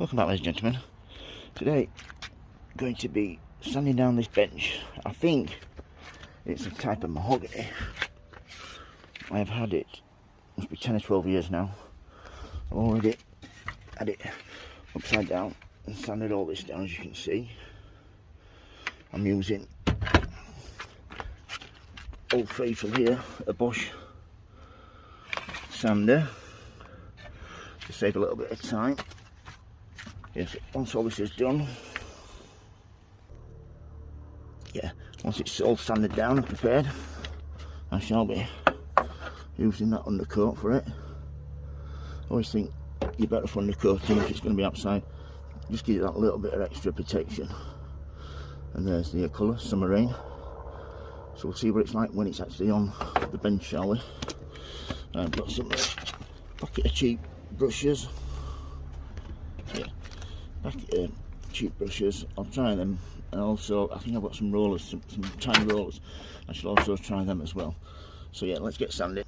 Welcome back, ladies and gentlemen. Today, going to be sanding down this bench. I think it's a type of mahogany. I've had it, must be 10 or 12 years now. I've already had it upside down and sanded all this down, as you can see. I'm using Old Faithful here, a Bosch sander, to save a little bit of time. Yes, once all this is done, once it's all sanded down and prepared, I shall be using that undercoat for it. I always think you're better for undercoating if it's going to be outside. Just give it that little bit of extra protection. And there's the colour, Summer Rain. So we'll see what it's like when it's actually on the bench, shall we? I've got some packet of cheap brushes. Cheap brushes. I'll try them, and also I think I've got some rollers, some tiny rollers. I should also try them as well. So yeah, let's get sanding.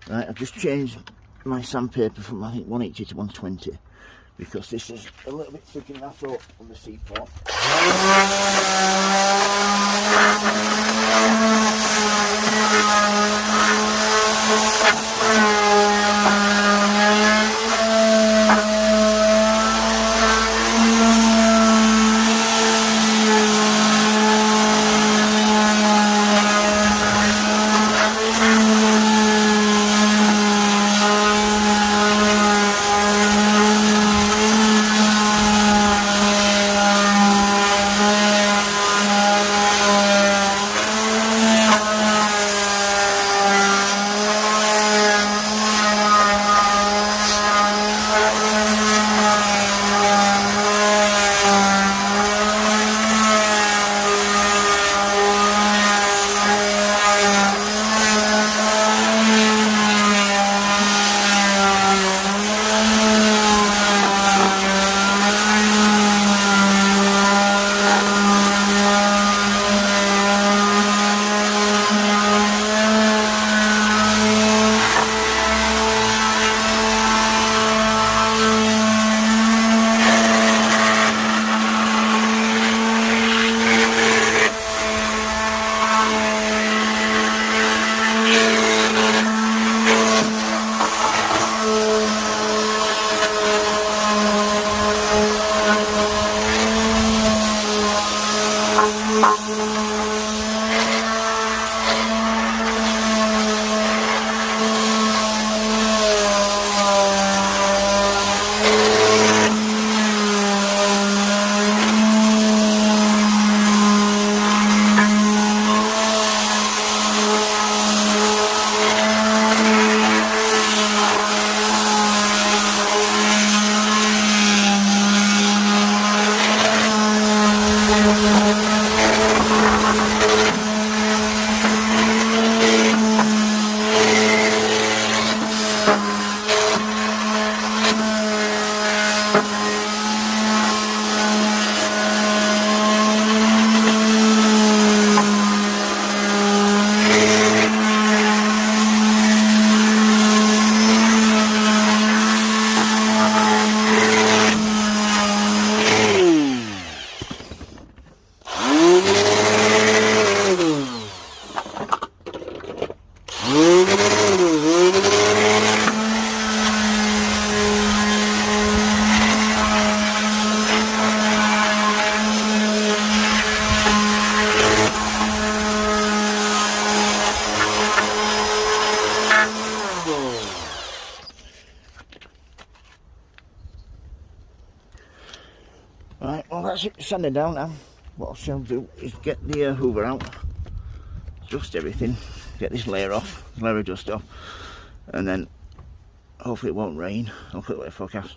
Right, I've just changed my sandpaper from I think 180 to 120 because this is a little bit thicker than I thought on the Seaport. that's it, sanding down now. What I shall do is get the hoover out, dust everything, get this layer off, layer of dust off, and then hopefully it won't rain. I'll put it forecast,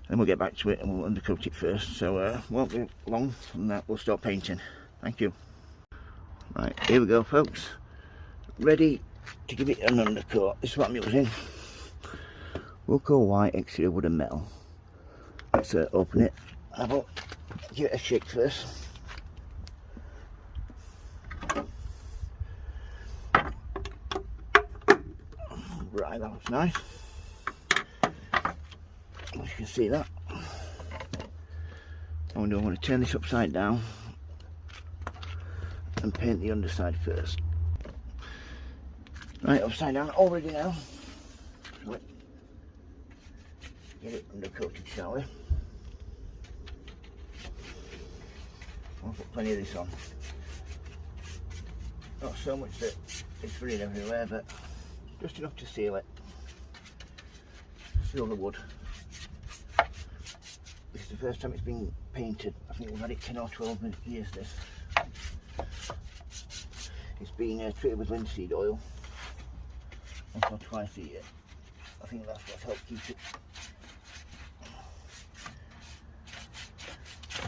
then we'll get back to it and we'll undercoat it first. So won't be long from that, we'll start painting. Thank you. Right, here we go folks, ready to give it an undercoat. This is what I'm using. Wilko White exterior wood and metal. Let's open it, give it a shake first. Right, that looks nice. As you can see that. I'm going to turn this upside down and paint the underside first. Right, upside down already now. Get it undercoated, shall we? I'll put plenty of this on. Not so much that it's running everywhere, but just enough to seal it. Seal the wood. This is the first time it's been painted. I think we've had it 10 or 12 years this. It's been treated with linseed oil once or twice a year. I think that's what's helped keep it,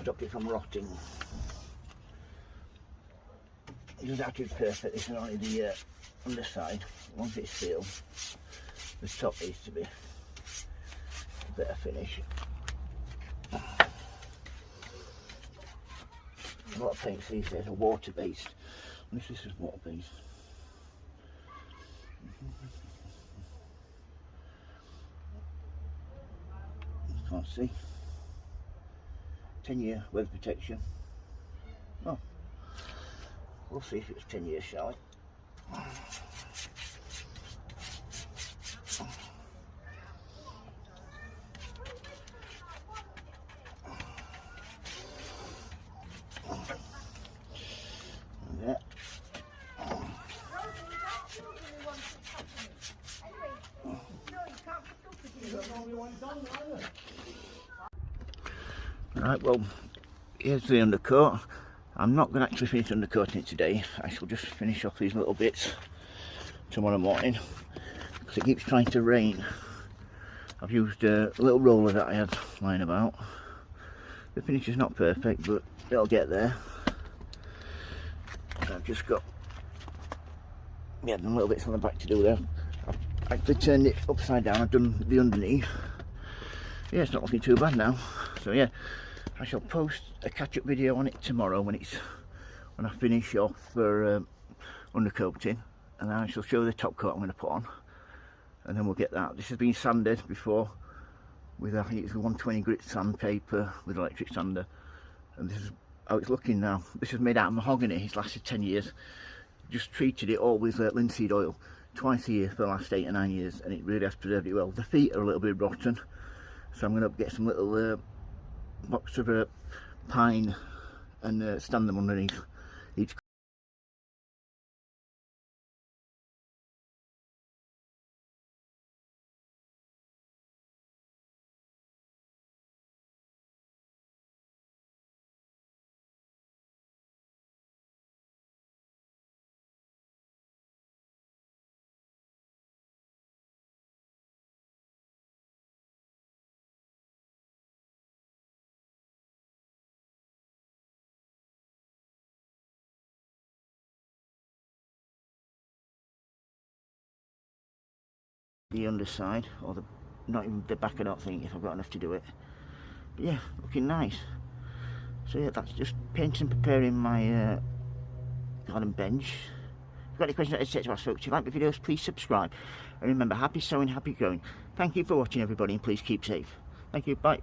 stop it from rotting. It doesn't have to be perfect, this is only the underside. Once it's sealed, the top needs to be a better finish. A lot of paints these days are water based. This is water based. You can't see. 10-year weather protection. Oh, we'll see if it's 10 years, shall we? Right, well, here's the undercoat. I'm not going to actually finish undercoating it today. I shall just finish off these little bits tomorrow morning because it keeps trying to rain. I've used a little roller that I had lying about. The finish is not perfect, but it'll get there. I've just got little bits on the back to do there. I've actually turned it upside down. I've done the underneath. Yeah, it's not looking too bad now. So yeah, I shall post a catch-up video on it tomorrow when I finish off for undercoating, and then I shall show the top coat I'm going to put on, and then we'll get that. This has been sanded before with, I think it's 120 grit sandpaper with electric sander, and this is how it's looking now. This is made out of mahogany. It's lasted 10 years. Just treated it all with linseed oil twice a year for the last 8 or 9 years, and it really has preserved it well. The feet are a little bit rotten, so I'm going to get some little box of pine and stand them underneath each. The underside, or the not even the back, I don't think, if I've got enough to do it. But yeah, looking nice. So yeah, that's just painting and preparing my garden bench. If you've got any questions, etc., I spoke to you. Like the videos, please subscribe, and remember, happy sowing, happy growing. Thank you for watching, everybody, and please keep safe. Thank you, bye.